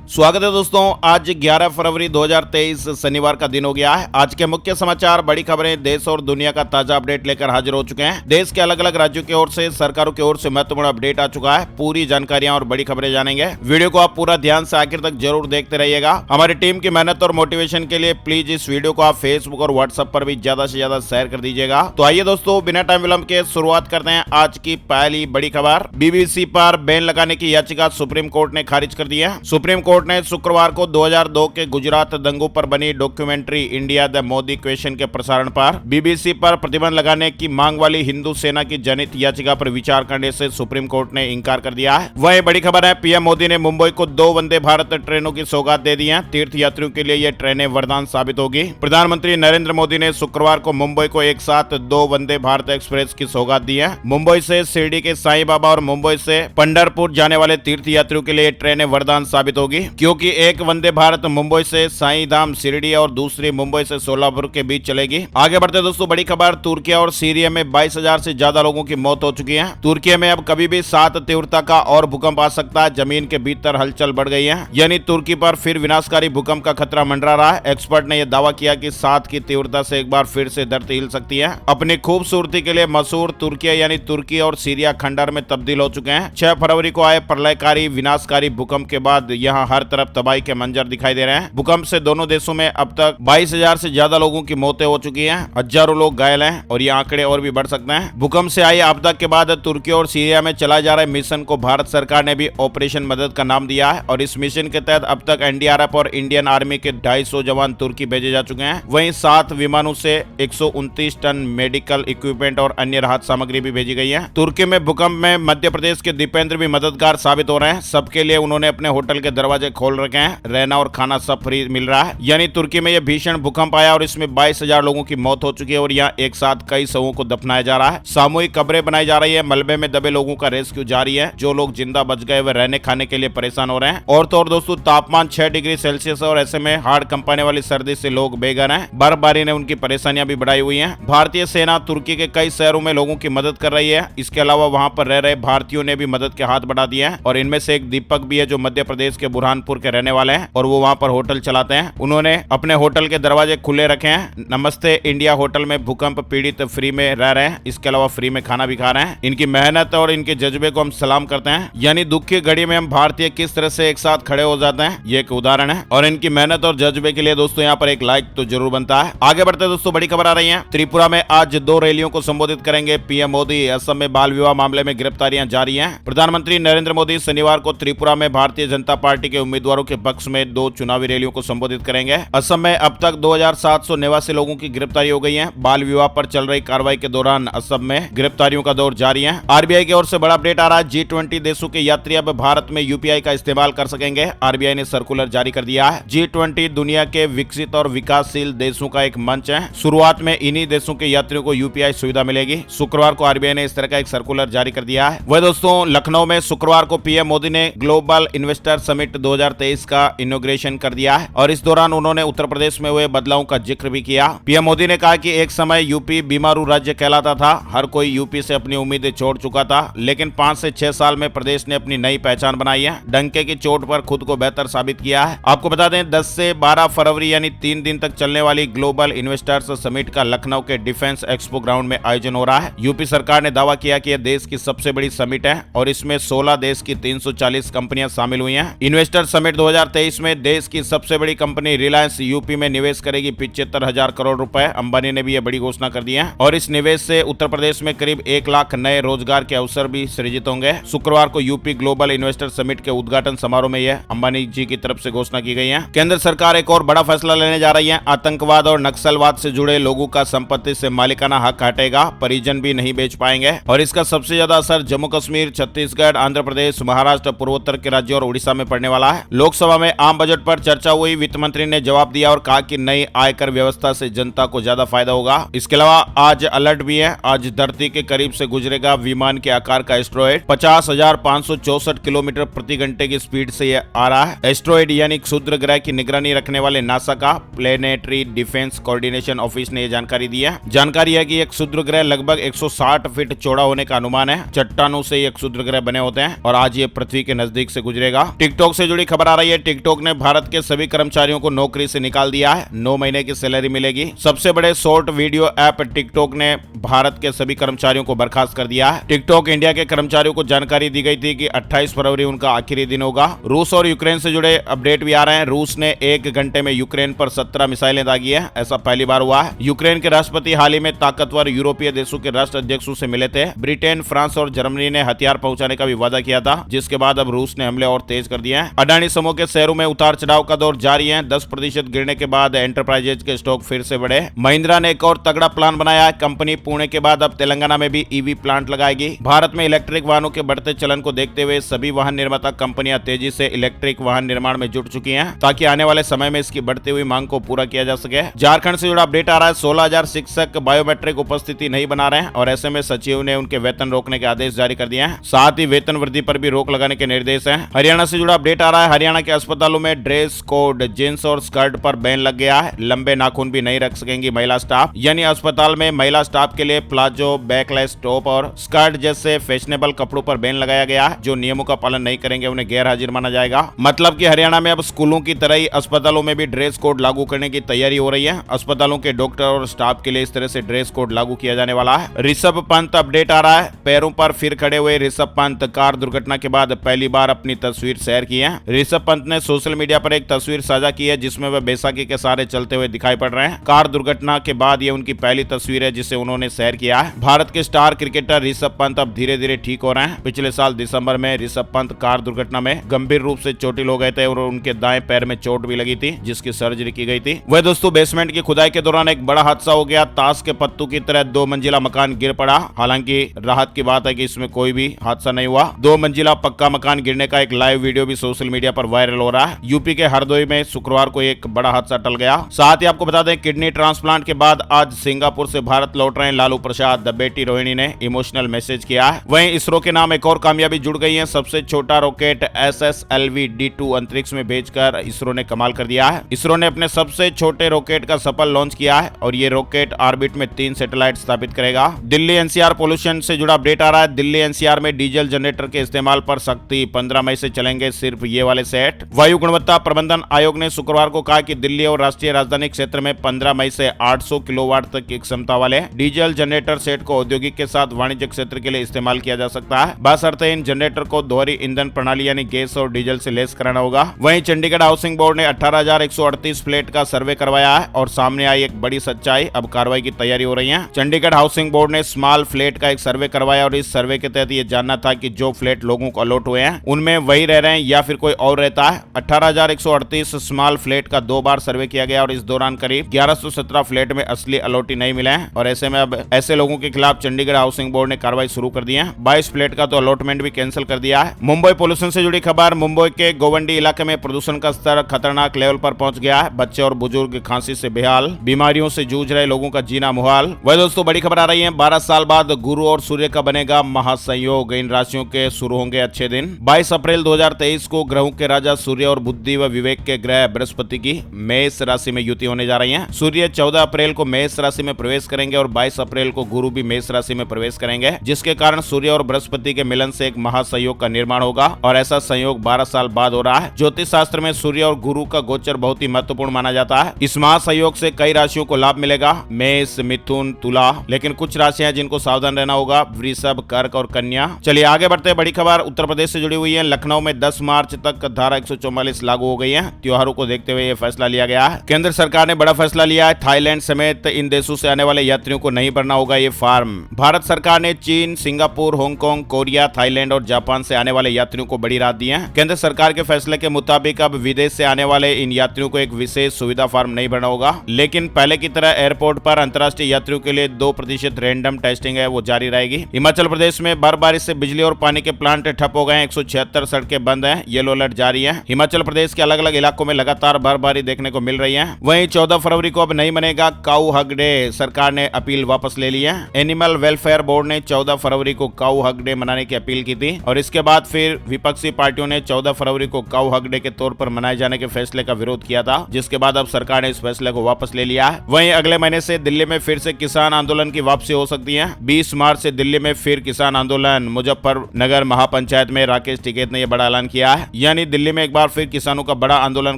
स्वागत है दोस्तों। आज 11 फरवरी 2023 शनिवार का दिन हो गया है। आज के मुख्य समाचार, बड़ी खबरें, देश और दुनिया का ताजा अपडेट लेकर हाजिर हो चुके हैं। देश के अलग अलग राज्यों की ओर से, सरकारों की ओर से महत्वपूर्ण अपडेट आ चुका है। पूरी जानकारियां और बड़ी खबरें जानेंगे। वीडियो को आप पूरा ध्यान से आखिर तक जरूर देखते रहिएगा। हमारी टीम की मेहनत और मोटिवेशन के लिए प्लीज इस वीडियो को आप फेसबुक और व्हाट्सएप पर भी ज्यादा से ज्यादा शेयर कर दीजिएगा। तो आइए दोस्तों, बिना टाइम विलंब के शुरुआत करते हैं आज की पहली बड़ी खबर। बीबीसी पर बैन लगाने की याचिका सुप्रीम कोर्ट ने खारिज कर दी है। सुप्रीम कोर्ट ने शुक्रवार को 2002 के गुजरात दंगों पर बनी documentary India the Modi question के प्रसारण पर बीबीसी पर प्रतिबंध लगाने की मांग वाली हिंदू सेना की जनहित याचिका पर विचार करने से सुप्रीम कोर्ट ने इंकार कर दिया है। वही बड़ी खबर है, पीएम मोदी ने मुंबई को 2 वंदे भारत ट्रेनों की सौगात दे दी है। तीर्थ यात्रियों के लिए ये ट्रेनें वरदान साबित होगी। प्रधानमंत्री नरेंद्र मोदी ने शुक्रवार को मुंबई को एक साथ 2 वंदे भारत एक्सप्रेस की सौगात दी है। मुंबई से शिरडी के साईं बाबा और मुंबई से पंढरपुर जाने वाले तीर्थ यात्रियों के लिए ट्रेनें वरदान साबित होगी, क्योंकि एक वंदे भारत मुंबई से साईं धाम शिरडी और दूसरी मुंबई से सोलापुर के बीच चलेगी। आगे बढ़ते दोस्तों, बड़ी खबर, तुर्की और सीरिया में 22,000 से ज्यादा लोगों की मौत हो चुकी है। तुर्की में अब कभी भी 7 तीव्रता का और भूकंप आ सकता है। जमीन के भीतर हलचल बढ़ गई है, यानी तुर्की पर फिर विनाशकारी भूकंप का खतरा मंडरा रहा है। एक्सपर्ट ने यह दावा किया कि 7 की तीव्रता से एक बार फिर से धरती हिल सकती है। अपनी खूबसूरती के लिए मशहूर तुर्की यानी तुर्की और सीरिया खंडर में तब्दील हो चुके हैं। 6 फरवरी को आए प्रलयकारी विनाशकारी भूकंप के बाद यहाँ हर तरफ तबाही के मंजर दिखाई दे रहे हैं। भूकंप से दोनों देशों में अब तक 22,000 से ज्यादा लोगों की मौतें हो चुकी हैं। हजारों लोग घायल हैं और ये आंकड़े और भी बढ़ सकते हैं। भूकंप से आई आपदा के बाद तुर्की और सीरिया में चलाए जा रहे मिशन को भारत सरकार ने भी ऑपरेशन मदद का नाम दिया है और इस मिशन के तहत अब तक एनडीआरएफ और इंडियन आर्मी के 250 जवान तुर्की भेजे जा चुके हैं। वहीं 7 विमानों से 129 टन मेडिकल इक्विपमेंट और अन्य राहत सामग्री भी भेजी गई है। तुर्की में भूकंप में मध्य प्रदेश के दीपेंद्र भी मददगार साबित हो रहे हैं। सबके लिए उन्होंने अपने होटल के दरवाजे खोल रखे हैं। रहना और खाना सब फ्री मिल रहा है। यानी तुर्की में यह भीषण भूकंप आया और इसमें 22,000 लोगों की मौत हो चुकी है और यहाँ एक साथ कई शवों को दफनाया जा रहा है। सामूहिक कब्रें बनाई जा रही है। मलबे में दबे लोगों का रेस्क्यू जारी है। जो लोग जिंदा बच गए वे रहने खाने के लिए परेशान हो रहे हैं। और तो और दोस्तों, तापमान 6 डिग्री सेल्सियस और ऐसे में हाड़ कंपाने वाली सर्दी से लोग बेघर हैं। बर्फबारी ने उनकी परेशानियां भी बढ़ाई हुई है। भारतीय सेना तुर्की के कई शहरों में लोगों की मदद कर रही है। इसके अलावा वहां पर रह रहे भारतीयों ने भी मदद के हाथ बढ़ा दिए हैं और इनमें से एक दीपक भी है, जो मध्य प्रदेश के बुरहानपुर के रहने वाले हैं और वो वहां पर होटल चलाते हैं। उन्होंने अपने होटल के दरवाजे खुले रखे हैं। नमस्ते इंडिया होटल में भूकंप पीड़ित फ्री में रह रहे हैं। इसके अलावा फ्री में खाना भी खा रहे हैं। इनकी मेहनत और इनके जज्बे को हम सलाम करते हैं। यानी दुख की घड़ी में हम भारतीय किस तरह से एक साथ खड़े हो जाते हैं, ये एक उदाहरण है और इनकी मेहनत और जज्बे के लिए दोस्तों यहाँ पर एक लाइक तो जरूर बनता है। आगे बढ़ते दोस्तों, बड़ी खबर आ रही है। त्रिपुरा में आज 2 रैलियों को संबोधित करेंगे पीएम मोदी। असम में बाल विवाह मामले में गिरफ्तारियां जारी हैं। प्रधानमंत्री नरेंद्र मोदी शनिवार को त्रिपुरा में भारतीय जनता पार्टी के उम्मीदवारों के पक्ष में 2 चुनावी रैलियों को संबोधित करेंगे। असम में अब तक 2,789 लोगों की गिरफ्तारी हो गई है। बाल विवाह पर चल रही कार्रवाई के दौरान असम में गिरफ्तारियों का दौर जारी है। आरबीआई की ओर से बड़ा अपडेट आ रहा है। G20 देशों के यात्री अब भारत में यूपीआई का इस्तेमाल कर सकेंगे। आरबीआई ने सर्कुलर जारी कर दिया है। G20 दुनिया के विकसित और विकासशील देशों का एक मंच है। शुरुआत में इन्हीं देशों के यात्रियों को यूपीआई सुविधा मिलेगी। शुक्रवार को आरबीआई ने इस तरह का एक सर्कुलर जारी कर दिया है। वह दोस्तों, लखनऊ में शुक्रवार को पीएम मोदी ने ग्लोबल इन्वेस्टर समिट 2023 का इनॉग्रेशन कर दिया है और इस दौरान उन्होंने उत्तर प्रदेश में हुए बदलाव का जिक्र भी किया। पीएम मोदी ने कहा कि एक समय यूपी बीमारू राज्य कहलाता था। हर कोई यूपी से अपनी उम्मीदें छोड़ चुका था, लेकिन 5 से 6 साल में प्रदेश ने अपनी नई पहचान बनाई है। डंके की चोट पर खुद को बेहतर साबित किया है। आपको बता दें, 10 से 12 फरवरी यानी 3 दिन तक चलने वाली ग्लोबल इन्वेस्टर्स समिट का लखनऊ के डिफेंस एक्सपो ग्राउंड में आयोजन हो रहा है। यूपी सरकार ने दावा किया कि यह देश की सबसे बड़ी समिट है और इसमें 16 देश की 340 कंपनियां शामिल हुई हैं। इन्वेस्टर समिट 2023 में देश की सबसे बड़ी कंपनी रिलायंस यूपी में निवेश करेगी 75,000 करोड़ रुपए। अंबानी ने भी यह बड़ी घोषणा कर दी है और इस निवेश से उत्तर प्रदेश में करीब 1 लाख नए रोजगार के अवसर भी सृजित होंगे। शुक्रवार को यूपी ग्लोबल इन्वेस्टर समिट के उद्घाटन समारोह में यह अंबानी जी की तरफ से घोषणा की गई है। केंद्र सरकार एक और बड़ा फैसला लेने जा रही है। आतंकवाद और नक्सलवाद से जुड़े लोगों का संपत्ति से मालिकाना हक हटेगा। परिजन भी नहीं बेच पाएंगे और इसका सबसे ज्यादा असर जम्मू कश्मीर, छत्तीसगढ़, आंध्र प्रदेश, महाराष्ट्र, पूर्वोत्तर के राज्यों और उड़ीसा में पड़ने वाला है। लोकसभा में आम बजट पर चर्चा हुई। वित्त मंत्री ने जवाब दिया और कहा कि नई आयकर व्यवस्था से जनता को ज्यादा फायदा होगा। इसके अलावा आज अलर्ट भी है। आज धरती के करीब से गुजरेगा विमान के आकार का एस्ट्रॉयड। 50,564 किलोमीटर प्रति घंटे की स्पीड से यह आ रहा है। एस्ट्रॉयड यानी क्षुद्र ग्रह की निगरानी रखने वाले नासा का प्लेनेटरी डिफेंस कोऑर्डिनेशन ऑफिस ने यह जानकारी दी है। जानकारी है कि यह क्षुद्र ग्रह लगभग 160 फीट चौड़ा होने का अनुमान है। चट्टानों से यह क्षुद्र ग्रह बने होते हैं और आज ये पृथ्वी के नजदीक से गुजरेगा। टिकटॉक से जुड़ी खबर आ रही है। टिकटॉक ने भारत के सभी कर्मचारियों को नौकरी से निकाल दिया है। 9 महीने की सैलरी मिलेगी। सबसे बड़े शॉर्ट वीडियो ऐप टिकटॉक ने भारत के सभी कर्मचारियों को बर्खास्त कर दिया है। टिकटॉक इंडिया के कर्मचारियों को जानकारी दी गई थी कि 28 फरवरी उनका आखिरी दिन होगा। रूस और यूक्रेन से जुड़े अपडेट भी आ रहे हैं। रूस ने 1 घंटे में यूक्रेन पर 17 मिसाइलें दागी है। ऐसा पहली बार हुआ है। यूक्रेन के राष्ट्रपति हाल ही में ताकतवर यूरोपीय देशों के राष्ट्र अध्यक्षों से मिले थे। ब्रिटेन, फ्रांस और जर्मनी ने हथियार पहुंचाने का भी वादा किया था, जिसके बाद अब रूस ने हमले और तेज कर दिए हैं। अडानी समूह के शेयरों में उतार चढ़ाव का दौर जारी है। 10% गिरने के बाद एंटरप्राइजेज के स्टॉक फिर से बढ़े। महिंद्रा ने एक और तगड़ा प्लान बनाया है। कंपनी पुणे के बाद अब तेलंगाना में भी ईवी प्लांट लगाएगी। भारत में इलेक्ट्रिक वाहनों के बढ़ते चलन को देखते हुए सभी वाहन निर्माता कंपनियां तेजी से इलेक्ट्रिक वाहन निर्माण में जुट चुकी हैं, ताकि आने वाले समय में इसकी बढ़ती हुई मांग को पूरा किया जा सके। झारखंड से जुड़ा अपडेट आ रहा है। 16,000 शिक्षक बायोमेट्रिक उपस्थिति नहीं बना रहे हैं और ऐसे में सचिव ने उनके वेतन रोकने के आदेश जारी कर दिए हैं। साथ ही वेतन वृद्धि पर भी रोक लगाने के निर्देश हैं। हरियाणा से जुड़ा अपडेट आ रहा है। हरियाणा के अस्पतालों में ड्रेस कोड, जींस और स्कर्ट पर बैन लग गया है। लंबे नाखून भी नहीं रख सकेंगी महिला स्टाफ, यानी अस्पताल में महिला स्टाफ के लिए प्लाजो, बैकलेस टॉप और स्कर्ट जैसे फैशनेबल कपड़ों पर बैन लगाया गया है। जो नियमों का पालन नहीं करेंगे उन्हें गैर हाजिर माना जाएगा। मतलब कि हरियाणा में अब स्कूलों की तरह ही अस्पतालों में भी ड्रेस कोड लागू करने की तैयारी हो रही है। अस्पतालों के डॉक्टर और स्टाफ के लिए इस तरह से ड्रेस कोड लागू किया जाने वाला है। ऋषभ पंत अपडेट आ रहा है। पैरों पर फिर खड़े हुए ऋषभ पंत कार दुर्घटना के बाद पहली बार अपनी तस्वीर शेयर की है। ऋषभ पंत ने सोशल मीडिया पर एक तस्वीर साझा की है, जिसमें वह बैसाखी के सहारे चलते हुए दिखाई पड़ रहे हैं। कार दुर्घटना के बाद ये उनकी पहली तस्वीर है जिसे उन्होंने शेयर किया है। भारत के स्टार क्रिकेटर ऋषभ पंत अब धीरे धीरे ठीक हो रहे हैं। पिछले साल दिसंबर में ऋषभ पंत कार दुर्घटना में गंभीर रूप से चोटिल हो गए थे और उनके दाएं पैर में चोट भी लगी थी, जिसकी सर्जरी की गई थी। वह दोस्तों बेसमेंट की खुदाई के दौरान एक बड़ा हादसा हो गया। ताश के पत्तों की तरह 2 मंजिला मकान गिर पड़ा। हालांकि राहत की बात है कि इसमें कोई भी हादसा नहीं हुआ। 2 मंजिला पक्का मकान गिरने का एक लाइव वीडियो भी सोशल मीडिया पर वायरल हो रहा है। यूपी के हरदोई में शुक्रवार को एक बड़ा हादसा टल गया। साथ ही आपको बता दें, किडनी ट्रांसप्लांट के बाद आज सिंगापुर से भारत लौट रहे लालू प्रसाद। बेटी रोहिणी ने इमोशनल मैसेज किया है। वहीं इसरो के नाम एक और कामयाबी जुड़ गई है। सबसे छोटा रॉकेट SSLV-D2 अंतरिक्ष में भेजकर इसरो ने कमाल कर दिया है। इसरो ने अपने सबसे छोटे रॉकेट का सफल लॉन्च किया है और ये रॉकेट ऑर्बिट में 3 सैटेलाइट स्थापित करेगा। दिल्ली एनसीआर पोल्यूशन से जुड़ा अपडेट आ रहा है। दिल्ली एनसीआर में डीजल जनरेटर के इस्तेमाल पर सख्ती। 15 मई से चलेंगे सिर्फ ये वाले सेट। वायु गुणवत्ता प्रबंधन आयोग ने शुक्रवार को कहा कि दिल्ली और राष्ट्रीय राजधानी क्षेत्र में 15 मई से 800 किलोवाट तक की क्षमता वाले डीजल जनरेटर सेट को औद्योगिक के साथ वाणिज्यिक क्षेत्र के लिए इस्तेमाल किया जा सकता है। बशर्ते इन जनरेटर को दोहरी ईंधन प्रणाली यानी गैस और डीजल से लेस कराना होगा। वहीं चंडीगढ़ हाउसिंग बोर्ड ने 18,138 फ्लैट का सर्वे करवाया है और सामने आई एक बड़ी सच्चाई। अब कार्रवाई की तैयारी हो रही है। चंडीगढ़ हाउसिंग बोर्ड ने स्मॉल फ्लैट का एक सर्वे करवाया और इस सर्वे के तहत ये जानना था कि जो फ्लैट लोगों को अलॉट हुए हैं उनमें वही रह रहे हैं या फिर कोई और रहता है। 18,138 स्मॉल फ्लैट का 2 बार सर्वे किया गया और इस दौरान करीब 1117 फ्लैट में असली अलॉटी नहीं मिले हैं और ऐसे में अब ऐसे लोगों के खिलाफ चंडीगढ़ हाउसिंग बोर्ड ने कार्रवाई शुरू कर दी है। 22 फ्लैट का तो अलॉटमेंट भी कैंसिल कर दिया है। मुंबई पोल्यूशन से जुड़ी खबर। मुंबई के गोवंडी इलाके में प्रदूषण का स्तर खतरनाक लेवल पर पहुंच गया है। बच्चे और बुजुर्ग खांसी से बेहाल, बीमारियों से जूझ रहे लोगों का जीना मुहाल। वह दोस्तों बड़ी खबर आ रही है। 12 साल बाद गुरु और सूर्य का बनेगा महासंयोग। इन राशियों के शुरू होंगे अच्छे दिन। 22 अप्रैल 2023 को ग्रहों के राजा सूर्य और बुद्धि व विवेक के ग्रह बृहस्पति की मेष राशि में युति होने जा रही है। सूर्य 14 अप्रैल को मेष राशि में प्रवेश करेंगे और 22 अप्रैल को गुरु भी मेष राशि में प्रवेश करेंगे, जिसके कारण सूर्य और बृहस्पति के मिलन से एक महासंयोग का निर्माण होगा और ऐसा संयोग 12 साल बाद हो रहा है। ज्योतिष शास्त्र में सूर्य और गुरु का गोचर बहुत ही महत्वपूर्ण माना जाता है। इस महासंयोग से कई राशियों को लाभ मिलेगा। मेष, मिथुन, तुला, लेकिन कुछ राशियां जिनको सावधान रहना होगा, वृषभ, कर्क और कन्या। चलिए आगे बढ़ते हैं। बड़ी खबर उत्तर प्रदेश से जुड़ी हुई है। लखनऊ में 10 मार्च तक धारा 144 लागू हो गई है। त्योहारों को देखते हुए यह फैसला लिया गया है। केंद्र सरकार ने बड़ा फैसला लिया है। थाईलैंड समेत इन देशों से आने वाले यात्रियों को नहीं भरना होगा ये फॉर्म। भारत सरकार ने चीन, सिंगापुर, हांगकांग, कोरिया, थाईलैंड और जापान से आने वाले यात्रियों को बड़ी राहत दी है। केंद्र सरकार के फैसले के मुताबिक अब विदेश से आने वाले इन यात्रियों को एक विशेष सुविधा फॉर्म नहीं भरना होगा, लेकिन पहले की तरह एयरपोर्ट पर अंतर्राष्ट्रीय यात्रियों के लिए 2% रैंडम टेस्टिंग है वो जारी रहेगी। हिमाचल प्रदेश में बर्फबारी से बिजली और पानी के प्लांट ठप हो गए हैं। 176 सड़कें बंद हैं। येलो अलर्ट जारी है। हिमाचल प्रदेश के अलग अलग इलाकों में लगातार बर्फबारी देखने को मिल रही है। वहीं 14 फरवरी को अब नहीं मनेगा काऊ हग डे। सरकार ने अपील वापस ले ली है। एनिमल वेलफेयर बोर्ड ने 14 फरवरी को काऊ हग डे मनाने की अपील की थी और इसके बाद फिर विपक्षी पार्टियों ने 14 फरवरी को काऊ हग डे के तौर पर मनाए जाने के फैसले का विरोध किया था, जिसके बाद अब सरकार ने इस फैसले को वापस ले लिया है। वहीं अगले महीने से दिल्ली में फिर से किसान आंदोलन की वापसी हो सकती है। 20 मार्च से दिल्ली में फिर किसान आंदोलन। मुजफ्फरनगर महापंचायत में राकेश टिकैत ने यह बड़ा ऐलान किया है। यानी दिल्ली में एक बार फिर किसानों का बड़ा आंदोलन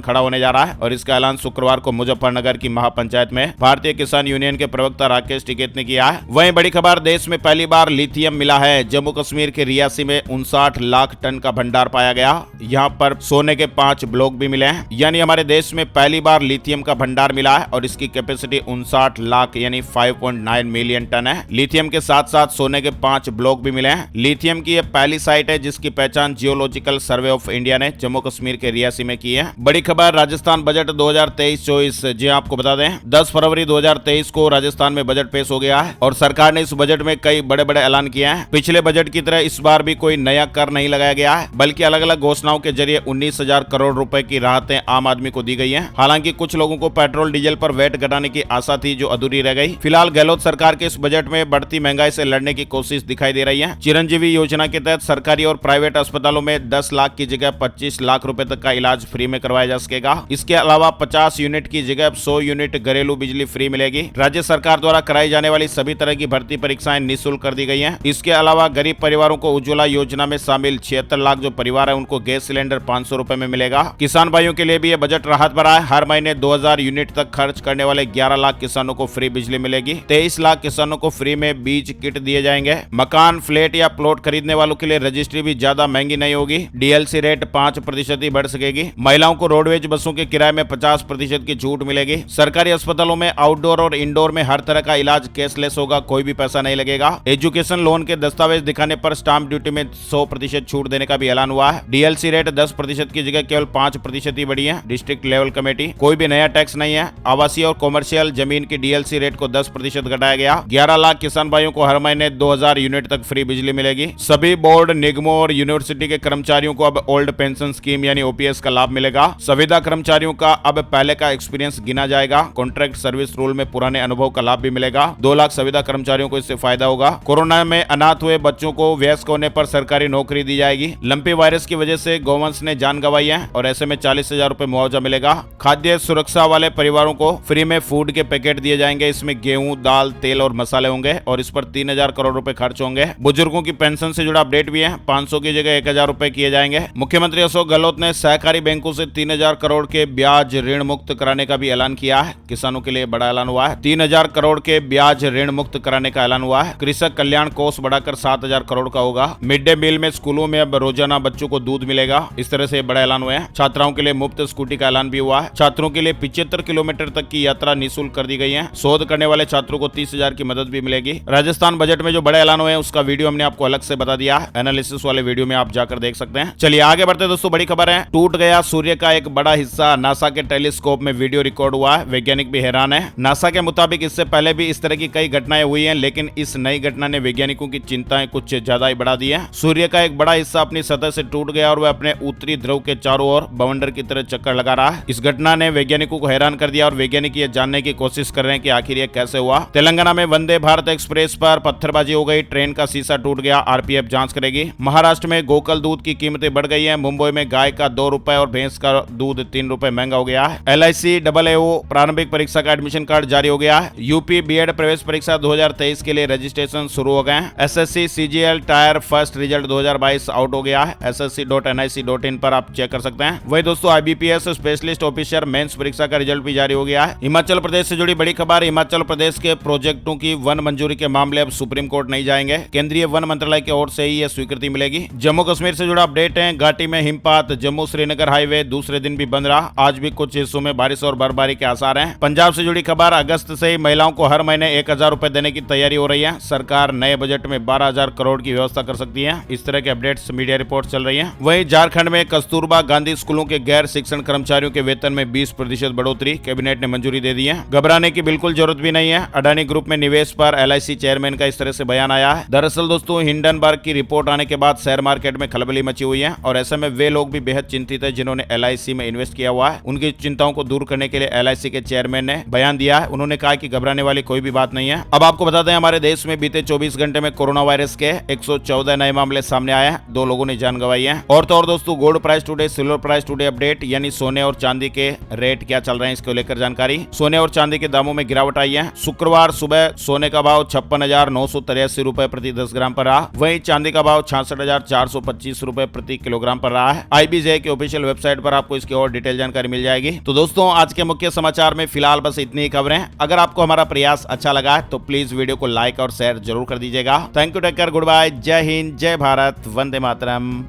खड़ा होने जा रहा है और इसका ऐलान शुक्रवार को मुजफ्फरनगर की महापंचायत में भारतीय किसान यूनियन के प्रवक्ता राकेश टिकैत ने किया है। वहीं बड़ी खबर, देश में पहली बार लिथियम मिला है। जम्मू कश्मीर के रियासी में 59 लाख टन का भंडार पाया गया। यहाँ पर सोने के 5 ब्लॉक भी मिले हैं, यानी हमारे देश में पहली बार लिथियम का भंडार मिला है और इसकी कैपेसिटी 59 लाख यानी 5.9 मिलियन टन है। लिथियम के साथ साथ सोने के 5 ब्लॉक भी मिले हैं। लिथियम की यह पहली साइट है जिसकी पहचान जियोलॉजिकल सर्वे ऑफ इंडिया ने जम्मू कश्मीर के रियासी में की है। बड़ी खबर, राजस्थान बजट 2023-24। जी आपको बता दें 10 फरवरी 2023 को राजस्थान में बजट पेश हो गया है और सरकार ने इस बजट में कई बड़े बड़े ऐलान किए हैं। पिछले बजट की तरह इस बार भी कोई नया कर नहीं लगाया गया है, बल्कि अलग अलग घोषणाओं के जरिए 19,000 करोड़ रुपए की राहतें आम आदमी को दी गई हैं। हालांकि कुछ लोगों को पेट्रोल डीजल पर वैट घटाने की आशा थी जो अधूरी रह गई। फिलहाल गहलोत सरकार के इस बजट में बढ़ती महंगाई से लड़ने की कोशिश दिखाई दे रही है। चिरंजीवी योजना के तहत सरकारी और प्राइवेट अस्पतालों में 10 लाख की जगह 25 लाख रुपए तक का इलाज फ्री में करवाया जा सकेगा। इसके अलावा 50 यूनिट की जगह 100 यूनिट घरेलू बिजली फ्री मिलेगी। राज्य सरकार द्वारा कराई जाने वाली सभी तरह की भर्ती परीक्षाएं निःशुल्क कर दी गई हैं। इसके अलावा गरीब परिवारों को उज्ज्वला योजना में शामिल 76 लाख जो परिवार है उनको गैस सिलेंडर 500 रुपए में मिलेगा। किसान भाइयों के लिए भी यह बजट राहत भरा है। हर महीने 2000 यूनिट तक खर्च करने वाले 11 लाख किसानों को फ्री बिजली मिलेगी। 23 लाख किसानों को फ्री में बीज किट दिए जाएंगे। मकान, फ्लैट या प्लॉट खरीदने वालों के लिए रजिस्ट्री भी ज्यादा महंगी नहीं होगी। डीएलसी रेट 5% ही बढ़ सकेगी। महिलाओं को रोडवेज बसों के किराए में 50% की छूट मिलेगी। सरकारी अस्पतालों में आउटडोर और इंडोर में हर तरह का इलाज कैशलेस होगा, कोई भी पैसा नहीं लगेगा। एजुकेशन लोन के दस्तावेज दिखाने पर स्टाम्प ड्यूटी में 100% छूट देने का भी ऐलान हुआ है। डीएलसी रेट 10% की जगह केवल 5% ही बढ़ी है। डिस्ट्रिक्ट लेवल कमेटी, कोई भी नया टैक्स नहीं है। आवासीय और कॉमर्शियल जमीन की डीएलसी रेट को 10% घटाया गया। 11 लाख किसान भाइयों को हर महीने 2000 यूनिट तक फ्री बिजली मिलेगी। सभी बोर्ड, निगमों और यूनिवर्सिटी के कर्मचारियों को अब ओल्ड पेंशन स्कीम यानी ओपीएस का लाभ मिलेगा। संविदा कर्मचारियों का अब पहले का एक्सपीरियंस गिना जाएगा। कॉन्ट्रैक्ट सर्विस रूल में पुराने अनुभव का लाभ भी मिलेगा। 2 लाख संविदा कर्मचारियों को इससे फायदा होगा। कोरोना में अनाथ हुए बच्चों को वयस्क होने पर सरकारी नौकरी दी जाएगी। लंपी वायरस की वजह से गौवंश ने जान गंवाई है और ऐसे में 40,000 रुपए मुआवजा मिलेगा। खाद्य सुरक्षा वाले परिवारों को फ्री में फूड के पैकेट दिए जाएंगे। इसमें गेहूं, दाल, तेल और मसाले होंगे और इस पर 3,000 करोड़ रुपए खर्च होंगे। बुजुर्गों की पेंशन से जुड़ा अपडेट भी है। 500 की जगह 1,000 रुपए किए जाएंगे। मुख्यमंत्री अशोक गहलोत ने सहकारी बैंकों से 3,000 करोड़ के ब्याज ऋण मुक्त कराने का भी ऐलान किया है। किसानों के लिए बड़ा ऐलान हुआ है। 3,000 करोड़ के ब्याज ऋण मुक्त कराने का ऐलान हुआ है। कृषक कल्याण कोष बढ़ाकर 7,000 करोड़ का होगा। मिड डे मील में स्कूलों में अब रोजाना बच्चों को दूध मिलेगा। इस तरह से बड़ा ऐलान हुआ है। छात्राओं के लिए मुफ्त स्कूटी का ऐलान भी हुआ है। छात्रों के लिए 75 किलोमीटर तक की यात्रा निःशुल्क कर दी गई है। शोध करने वाले छात्रों को 30,000 की मदद भी मिलेगी। राजस्थान बजट में जो बड़े ऐलान हुए हैं उसका वीडियो हमने आपको अलग से बता दिया है। एनालिसिस वाले वीडियो में आप जाकर देख सकते हैं। चलिए आगे बढ़ते हैं दोस्तों। बड़ी खबर है, टूट गया सूर्य का एक बड़ा हिस्सा। नासा के टेलीस्कोप में वीडियो रिकॉर्ड हुआ है। वैज्ञानिक भी हैरान है। नासा के मुताबिक इससे पहले भी इस तरह की कई घटनाएं हुई हैं, लेकिन इस नई घटना ने वैज्ञानिकों की चिंताएं कुछ ज्यादा ही बढ़ा दी है। सूर्य का एक बड़ा हिस्सा अपनी सतह से टूट गया और वह अपने उत्तरी ध्रुव के चारों ओर बवंडर की तरह चक्कर लगा रहा है। इस घटना ने वैज्ञानिकों को हैरान कर दिया और वैज्ञानिक ये जानने की कोशिश कर रहे हैं कि आखिर ये कैसे हुआ। तेलंगाना में वंदे भारत एक्सप्रेस पर पत्थरबाजी हो गई। ट्रेन का शीशा टूट गया। आरपीएफ जांच करेगी। महाराष्ट्र में गोकल दूध की कीमतें बढ़ गई है। मुंबई में गाय का 2 रुपए और भैंस का दूध 3 रुपए महंगा हो गया है। LIC AAO प्रारंभिक परीक्षा का एडमिशन कार्ड जारी हो गया है। यूपी बीएड प्रवेश परीक्षा 2023 के लिए रजिस्ट्रेशन शुरू हो गए हैं। SSC CGL tyre first result 2022 out हो गया है। ssc.nic.in पर आप चेक कर सकते हैं। वही दोस्तों IBPS स्पेशलिस्ट ऑफिसर मेंस परीक्षा का रिजल्ट भी जारी हो गया है। हिमाचल प्रदेश से जुड़ी बड़ी खबर, हिमाचल प्रदेश के प्रोजेक्टों की वन मंजूरी के मामले अब सुप्रीम कोर्ट नहीं जाएंगे। केंद्रीय वन मंत्रालय की ओर से ही यह स्वीकृति मिलेगी। जम्मू कश्मीर से जुड़ा अपडेट है। घाटी में हिमपात, जम्मू श्रीनगर हाईवे दूसरे दिन भी बंद रहा। आज भी कुछ हिस्सों में बारिश और बर्फबारी के आसार हैं। पंजाब से जुड़ी खबर, अगस्त से ही महिलाओं को हर महीने 1,000 रुपए देने की तैयारी हो रही है। सरकार नए बजट में 12,000 करोड़ की व्यवस्था कर सकती है। इस तरह के अपडेट्स मीडिया रिपोर्ट चल रही है। वहीं झारखंड में कस्तूरबा गांधी स्कूलों के गैर शिक्षण कर्मचारियों के वेतन में 20% बढ़ोतरी कैबिनेट ने मंजूरी दे दी है। घबराने की बिल्कुल जरूरत भी नहीं है। अडानी ग्रुप में निवेश पर LIC चेयरमैन का इस तरह से बयान आया है। दरअसल दोस्तों हिंडनबर्ग की रिपोर्ट आने के बाद शेयर मार्केट में खलबली मची हुई है और ऐसे में वे लोग भी बेहद चिंतित है जिन्होंने LIC में इन्वेस्ट किया हुआ है। उनकी चिंताओं को दूर करने के लिए LIC के चेयरमैन ने बयान दिया है। उन्होंने कहा कि घबराने वाली कोई भी बात नहीं है। अब आपको बता दें हमारे देश में बीते 24 घंटे में कोरोना वायरस के 114 नए मामले सामने आए हैं। 2 लोगों ने जान गंवाई है। और तो और दोस्तों gold price today, silver price today update, यानी सोने और चांदी के रेट क्या चल रहे हैं इसको लेकर जानकारी। सोने और चांदी के दामों में गिरावट आई है। शुक्रवार सुबह सोने का भाव 56,983 रुपए प्रति 10 ग्राम पर रहा। वहीं चांदी का भाव 66,425 रुपए प्रति किलोग्राम पर रहा। रहा है। IBJ की ऑफिशियल वेबसाइट पर आपको इसकी और डिटेल जानकारी मिल जाएगी। तो दोस्तों आज के मुख्य समाचार में फिलहाल बस इतनी ही खबरें। अगर आपको हमारा प्रयास अच्छा लगा है तो प्लीज वीडियो को लाइक और शेयर जरूर कर दीजिएगा। Thank you, take care, good bye, जय हिंद, जय भारत, वंदे मातरम।